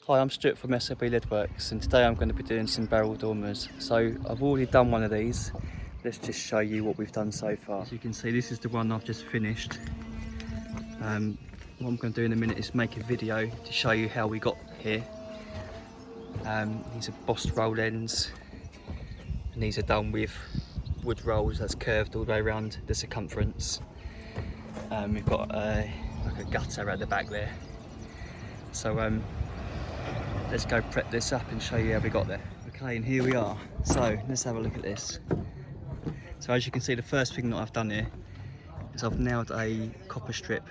Hi, I'm Stuart from SLB Leadworks, and today I'm going to be doing some barrel dormers. So I've already done one of these. Let's just show you what we've done so far. As you can see, this is the one I've just finished. What I'm going to do in a minute is make a video to show you how we got here. These are bossed roll ends, and these are done with wood rolls that's curved all the way around the circumference. We've got like a gutter at the back there. So let's go prep this up and show you how we got there. Okay, and here we are. So let's have a look at this. So as you can see, the first thing that I've done here is I've nailed a copper strip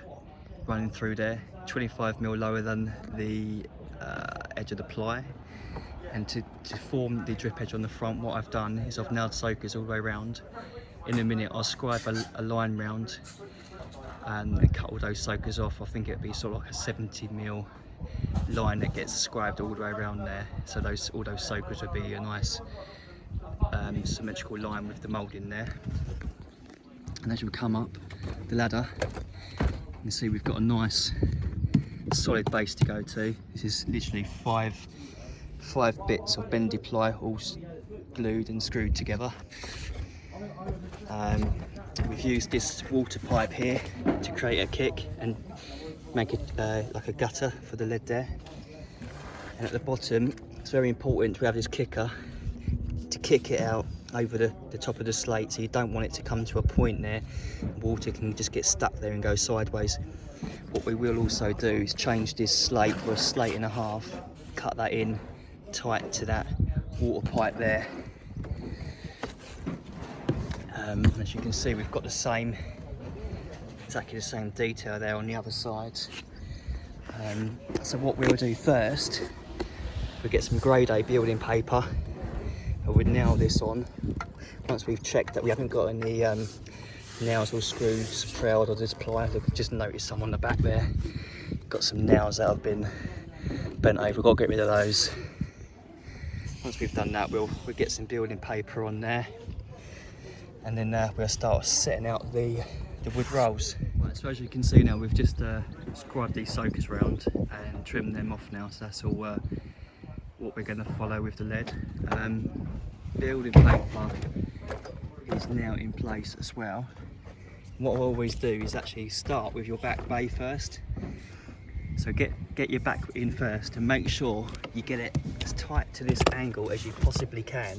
running through there, 25mm lower than the edge of the ply. And to form the drip edge on the front, what I've done is I've nailed soakers all the way around. In a minute I'll scribe a line round and cut all those soakers off. I think it'd be sort of like a 70mm line that gets scribed all the way around there, so all those soakers would be a nice symmetrical line with the moulding there. And as we come up the ladder, you can see we've got a nice solid base to go to. This is literally five bits of bendy ply all glued and screwed together. We've used this water pipe here to create a kick and make it like a gutter for the lead there. And at the bottom, it's very important to have this kicker to kick it out over the top of the slate, so you don't want it to come to a point there. Water can just get stuck there and go sideways. What we will also do is change this slate for a slate and a half, cut that in tight to that water pipe there. As you can see, we've got exactly the same detail there on the other side. So what we'll do first, we'll get some grade A building paper and we'll nail this on. Once we've checked that we haven't got any nails or screws proud or this ply. Look, just noticed some on the back there. Got some nails that have been bent over, we've got to get rid of those. Once we've done that, we'll get some building paper on there, and then we'll start setting out the wood rolls. Right, so as you can see now, we've just scribed these soakers round and trimmed them off now, so that's all what we're going to follow with the lead. Building paper is now in place as well. What I always do is actually start with your back bay first. So get your back in first and make sure you get it as tight to this angle as you possibly can,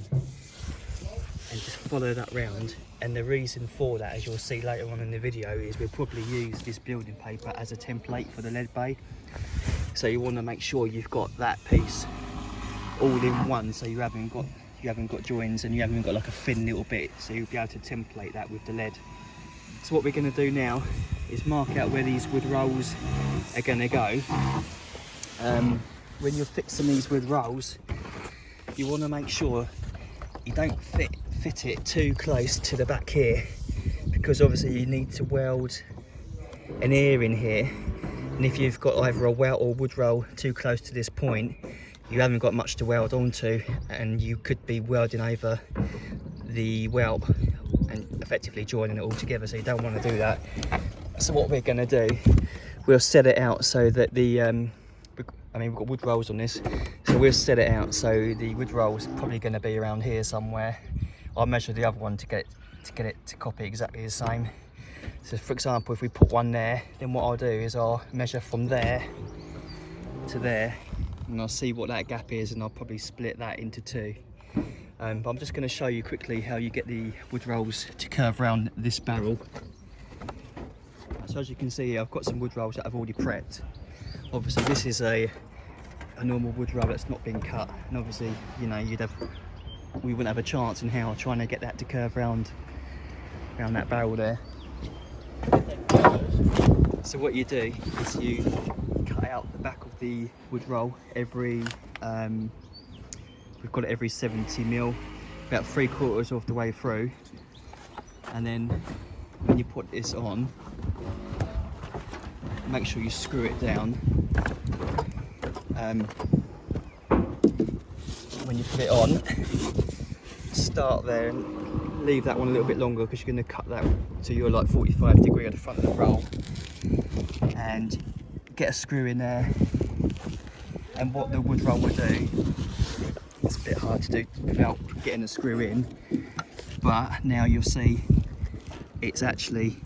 and just follow that round. And the reason for that, as you'll see later on in the video, is we'll probably use this building paper as a template for the lead bay. So you want to make sure you've got that piece all in one, so you haven't got joins and you haven't got like a thin little bit, so you'll be able to template that with the lead. So what we're going to do now is mark out where these wood rolls are going to go. When you're fixing these wood rolls, you want to make sure you don't fit it too close to the back here, because obviously you need to weld an ear in here, and if you've got either a welt or wood roll too close to this point, you haven't got much to weld onto, and you could be welding over the welt and effectively joining it all together, so you don't want to do that. So what we're going to do, we'll set it out so that we've got wood rolls on this, so we'll set it out so the wood roll is probably going to be around here somewhere. I'll measure the other one to get it to copy exactly the same. So for example, if we put one there, then what I'll do is I'll measure from there to there, and I'll see what that gap is, and I'll probably split that into two. But I'm just going to show you quickly how you get the wood rolls to curve around this barrel. So as you can see, I've got some wood rolls that I've already prepped. Obviously this is a normal wood roll that's not been cut, and obviously, you know, we wouldn't have a chance in hell trying to get that to curve around that barrel there. So what you do is you cut out the back of the wood roll every we've got it every 70mm, about 3/4 of the way through, and then when you put this on, make sure you screw it down. When you put it on, start there and leave that one a little bit longer, because you're going to cut that to your like 45 degree at the front of the roll, and get a screw in there And what the wood roll will do, it's a bit hard to do without getting a screw in, but now you'll see it's actually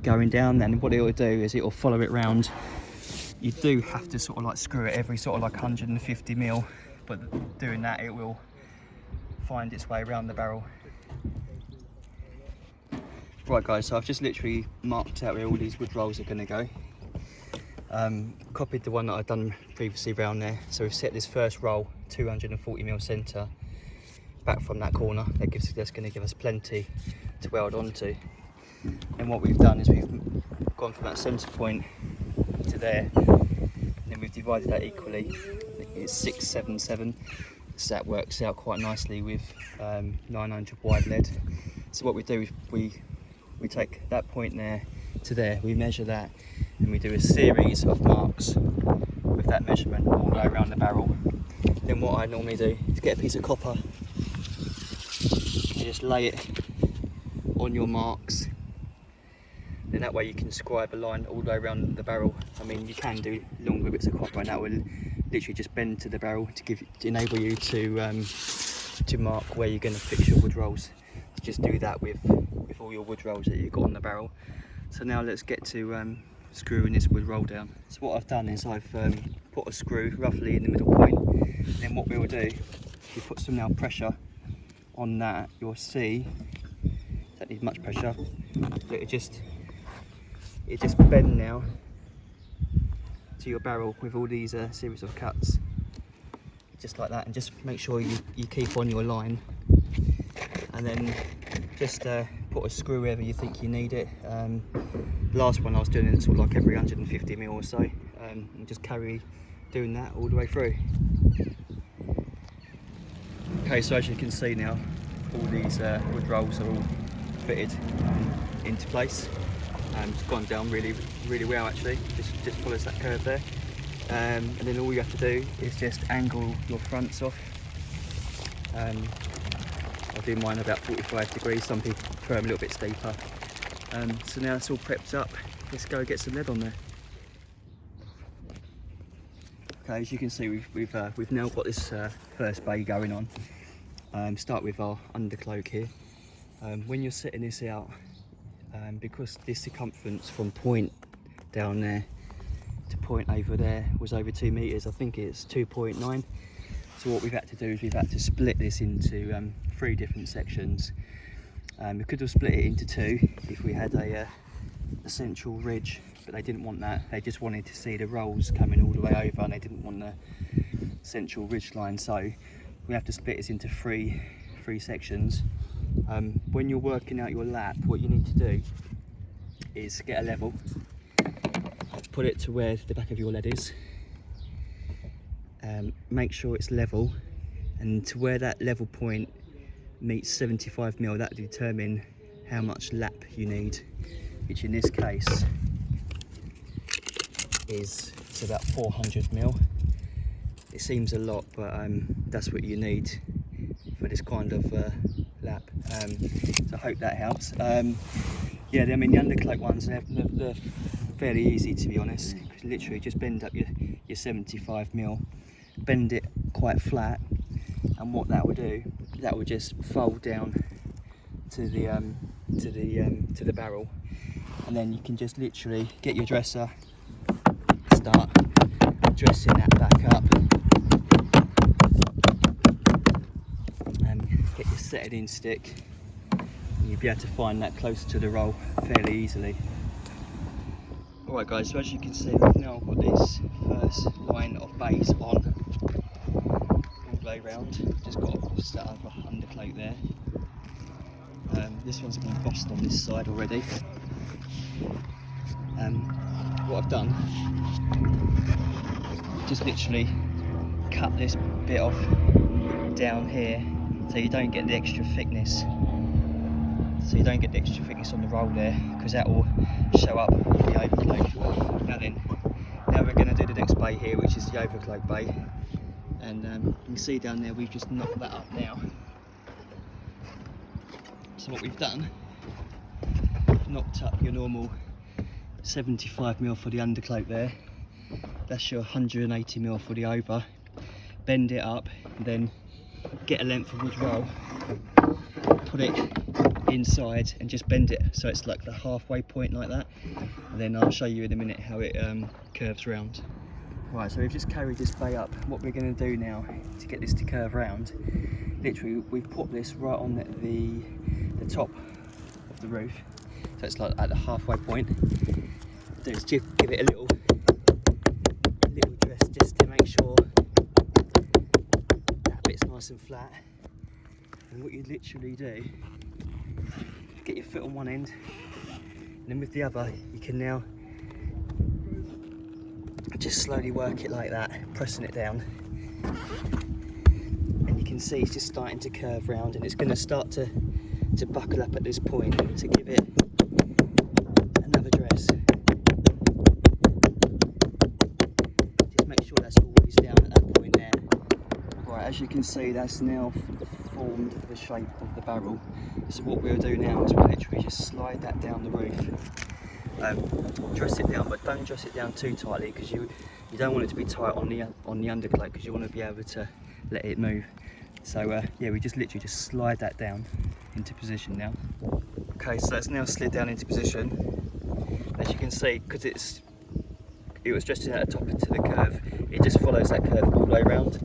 going down. Then what it will do is it will follow it round. You do have to sort of like screw it every sort of like 150 mil, but doing that it will find its way around the barrel. Right guys, so I've just literally marked out where all these wood rolls are going to go. Copied the one that I've done previously around there. So we've set this first roll 240 mil centre back from that corner. That's going to give us plenty to weld onto. And what we've done is we've gone from that centre point to there, and then we've divided that equally. It's 677, so that works out quite nicely with 900 wide lead. So what we do is we take that point there to there, we measure that, and we do a series of marks with that measurement all the way around the barrel. Then what I normally do is get a piece of copper, you just lay it on your marks, then that way you can scribe a line all the way around the barrel. I mean, you can do longer bits of copper and that will literally just bend to the barrel to enable you to mark where you're going to fix your wood rolls. Just do that with all your wood rolls that you've got on the barrel. So now let's get to screwing this wood roll down. So what I've done is I've put a screw roughly in the middle point. Then what we'll do, if you put some now pressure on that, you'll see, don't need much pressure, but it just bend now to your barrel with all these series of cuts, just like that. And just make sure you keep on your line, and then just put a screw wherever you think you need it. Last one I was doing it sort of like every 150 mil or so, and just carry doing that all the way through. Okay, so as you can see now, all these wood rolls are all fitted into place. It's gone down really well actually, just follows that curve there. And then all you have to do is just angle your fronts off. I do mine about 45 degrees, some people prefer them a little bit steeper. So now it's all prepped up, let's go get some lead on there. Okay, as you can see we've now got this first bay going on. Start with our undercloak here. When you're setting this out, because this circumference from point down there to point over there was over 2 meters, I think it's 2.9. So what we've had to do is we've had to split this into 3 different sections. We could have split it into 2 if we had a central ridge, but they didn't want that. They just wanted to see the rolls coming all the way over, and they didn't want the central ridge line. So we have to split this into three sections. When you're working out your lap, what you need to do is get a level, put it to where the back of your lead is, make sure it's level, and to where that level point meets 75 mil, that will determine how much lap you need, which in this case is about 400 mil. It seems a lot, but that's what you need for this kind of lap. So I hope that helps. Yeah, I mean the undercloak ones, they're fairly easy to be honest. Literally just bend up your 75 mil, bend it quite flat, and what that will do, that will just fold down to the barrel, and then you can just literally get your dresser, start dressing that back up, and get your setting in stick, and you'll be able to find that closer to the roll fairly easily. Alright guys, so as you can see, we've now got this first line of base on all the way around. Just got a set up an undercloak there. This one's been embossed on this side already. What I've done, just literally cut this bit off down here so you don't get the extra thickness. So you don't get the extra thickness on the roll there, because that will show up with the overcloak. Now we're going to do the next bay here, which is the overcloak bay, and you can see down there we've just knocked that up now. So what we've done, knocked up your normal 75 mil for the undercloak there, That's your 180mm for the over. Bend it up, and then get a length of wood roll, put it inside and just bend it so it's like the halfway point like that, and then I'll show you in a minute how it curves round. Right, so we've just carried this bay up. What we're going to do now to get this to curve round, literally we've put this right on the top of the roof, so it's like at the halfway point. Do is give it a little dress just to make sure that bit's nice and flat. And what you literally do, get your foot on one end, and then with the other you can now just slowly work it like that, pressing it down, and you can see it's just starting to curve round, and it's going to start to buckle up at this point, to give it another dress. Just make sure that's always down at that point there. Right, as you can see, that's now formed the shape of the barrel. So what we'll do now is we'll literally just slide that down the roof. Dress it down, but don't dress it down too tightly, because you don't want it to be tight on the undercloak, because you want to be able to let it move. So yeah, we just literally just slide that down into position now. Okay, so that's now slid down into position. As you can see, because it was dressed at the top into the curve, it just follows that curve all the way around.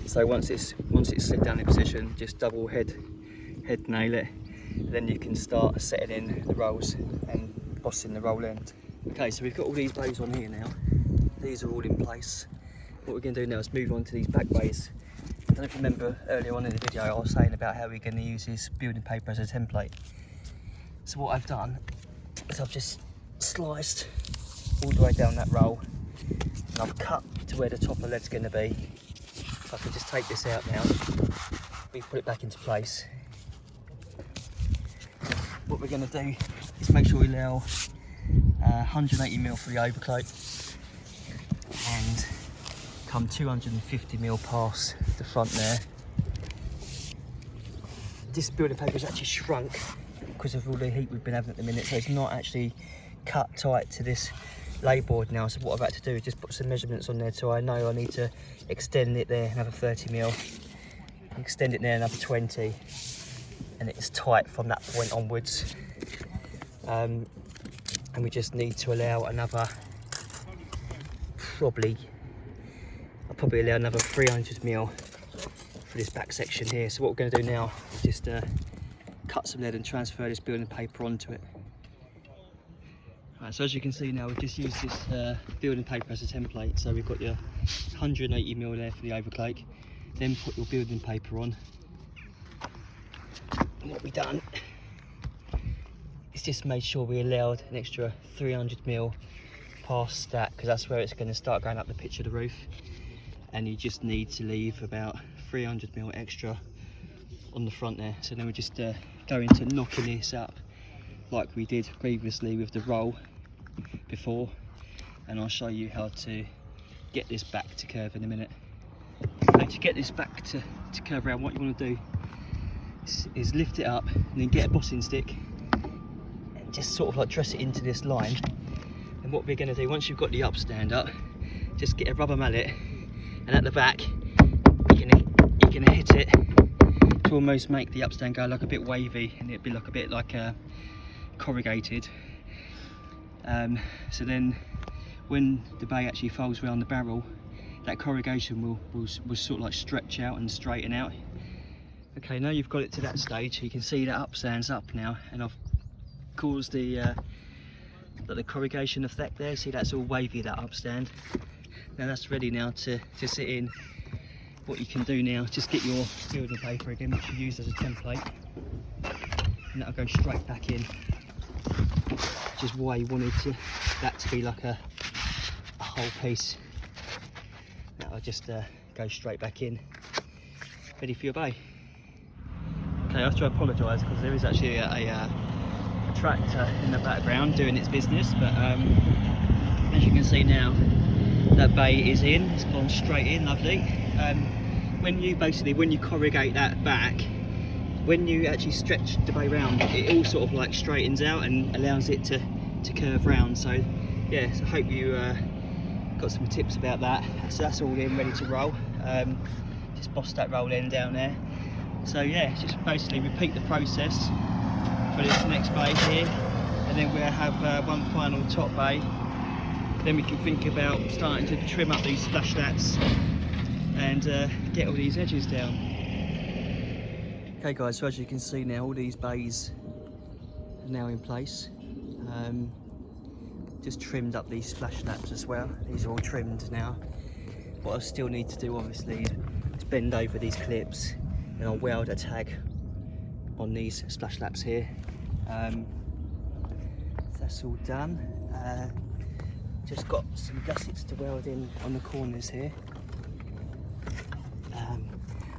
So once it's slid down in position, just double head nail it, then you can start setting in the rolls and bossing the roll end. Okay, so we've got all these bays on here now. These are all in place. What we're going to do now is move on to these back bays. I don't know if you remember earlier on in the video I was saying about how we're going to use this building paper as a template. So what I've done is I've just sliced all the way down that roll, and I've cut to where the top of the lead's going to be. I can just take this out now, we put it back into place. What we're going to do is make sure we allow 180mm for the overcloak, and come 250mm past the front there. This building paper is actually shrunk because of all the heat we've been having at the minute, so it's not actually cut tight to this lay board now. So what I've had to do is just put some measurements on there, so I know I need to extend it there another 30mm, extend it there another 20, and it's tight from that point onwards. And we just need to allow another, I'll probably allow another 300mm for this back section here. So what we're going to do now is just cut some lead and transfer this building paper onto it. Right, so as you can see now, we've just used this building paper as a template. So we've got your 180mm there for the overcloak, then put your building paper on. And what we've done is just made sure we allowed an extra 300mm past that, because that's where it's going to start going up the pitch of the roof, and you just need to leave about 300mm extra on the front there. So then we're just going to knocking this up like we did previously with the roll before, and I'll show you how to get this back to curve in a minute. And to get this back to curve around, what you want to do is lift it up and then get a bossing stick and just sort of like dress it into this line. And what we're going to do, once you've got the upstand up, just get a rubber mallet, and at the back you're going to hit it to almost make the upstand go like a bit wavy, and it'll be like a bit like corrugated. So then when the bay actually folds around the barrel, that corrugation will sort of like stretch out and straighten out. Okay, now you've got it to that stage, you can see that upstand's up now, and I've caused the corrugation effect there. See, that's all wavy, that upstand. Now that's ready now to sit in. What you can do now is just get your building paper again, which you use as a template, and that'll go straight back in, which is why you wanted that to be like a whole piece. That'll just go straight back in, ready for your bay. Okay, I have to apologise because there is actually a tractor in the background doing its business, but as you can see now, that bay is in, it's gone straight in, lovely. When you corrugate that back, when you actually stretch the bay round, it all sort of like straightens out and allows it to curve round. So yes, I hope you got some tips about that. So that's all in, ready to roll. Just boss that roll end down there. So yeah, just basically repeat the process for this next bay here, and then we'll have one final top bay. Then we can think about starting to trim up these splash laps and get all these edges down. Okay guys, so as you can see now, all these bays are now in place. Just trimmed up these splash laps as well. These are all trimmed now. What I still need to do obviously is bend over these clips and I'll weld a tag on these splash laps here. That's all done. Just got some gussets to weld in on the corners here.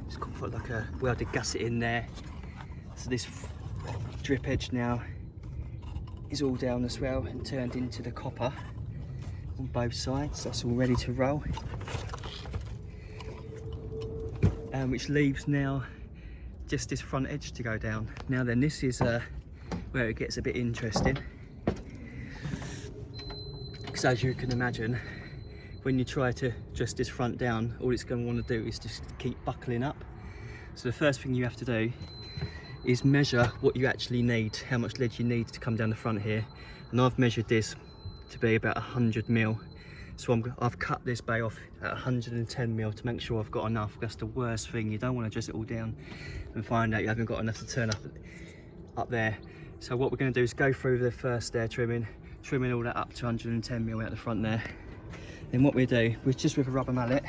Just got to put like a welded gusset in there. So this drip edge now is all down as well and turned into the copper on both sides. That's all ready to roll. Which leaves now just this front edge to go down. Now then, this is where it gets a bit interesting. Because as you can imagine, when you try to adjust this front down, all it's going to want to do is just keep buckling up. So the first thing you have to do is measure what you actually need, how much lead you need to come down the front here. And I've measured this to be about 100 mil. So I've cut this bay off at 110 mil to make sure I've got enough. That's the worst thing. You don't want to adjust it all down and find out you haven't got enough to turn up there. So what we're going to do is go through the first stair trimming all that up to 110 mil out the front there. Then what we do, we just with a rubber mallet,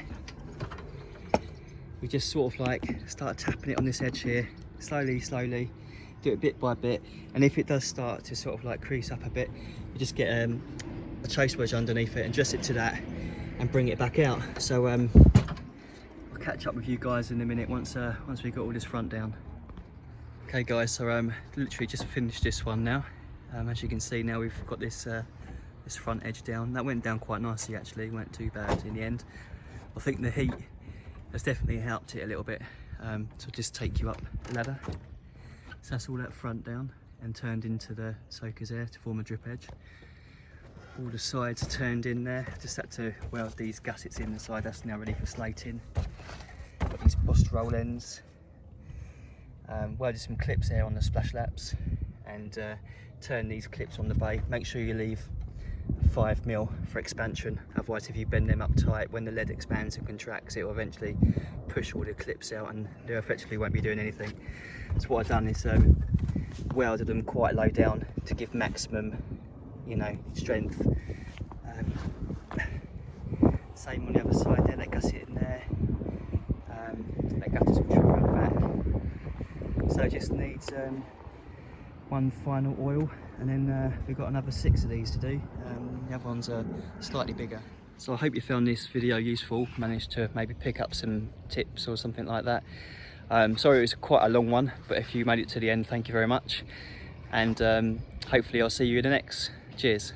we just sort of like start tapping it on this edge here, slowly, do it bit by bit. And if it does start to sort of like crease up a bit, you just get a chase wedge underneath it and adjust it to that and bring it back out. So I'll catch up with you guys in a minute once we got all this front down. Okay guys, so literally just finished this one now. As you can see now, we've got this this front edge down. That went down quite nicely actually, it went too bad in the end. I think the heat has definitely helped it a little bit. So I'll just take you up the ladder. So that's all that front down and turned into the soakers there to form a drip edge. All the sides turned in there. Just had to weld these gussets in the side. That's now ready for slating. Got these bossed roll ends. Welded some clips there on the splash laps and turn these clips on the bay. Make sure you leave 5 mil for expansion. Otherwise, if you bend them up tight, when the lead expands and contracts, it will eventually push all the clips out and they effectively won't be doing anything. So what I've done is welded them quite low down to give maximum, you know, strength. Same on the other side there, that gusset in there. That gusset's all trimmed around the back. So it just needs one final oil, and then we've got another 6 of these to do. The other ones are slightly bigger. So I hope you found this video useful, managed to maybe pick up some tips or something like that. Sorry it was quite a long one, but if you made it to the end, thank you very much. And hopefully I'll see you in the next. Cheers.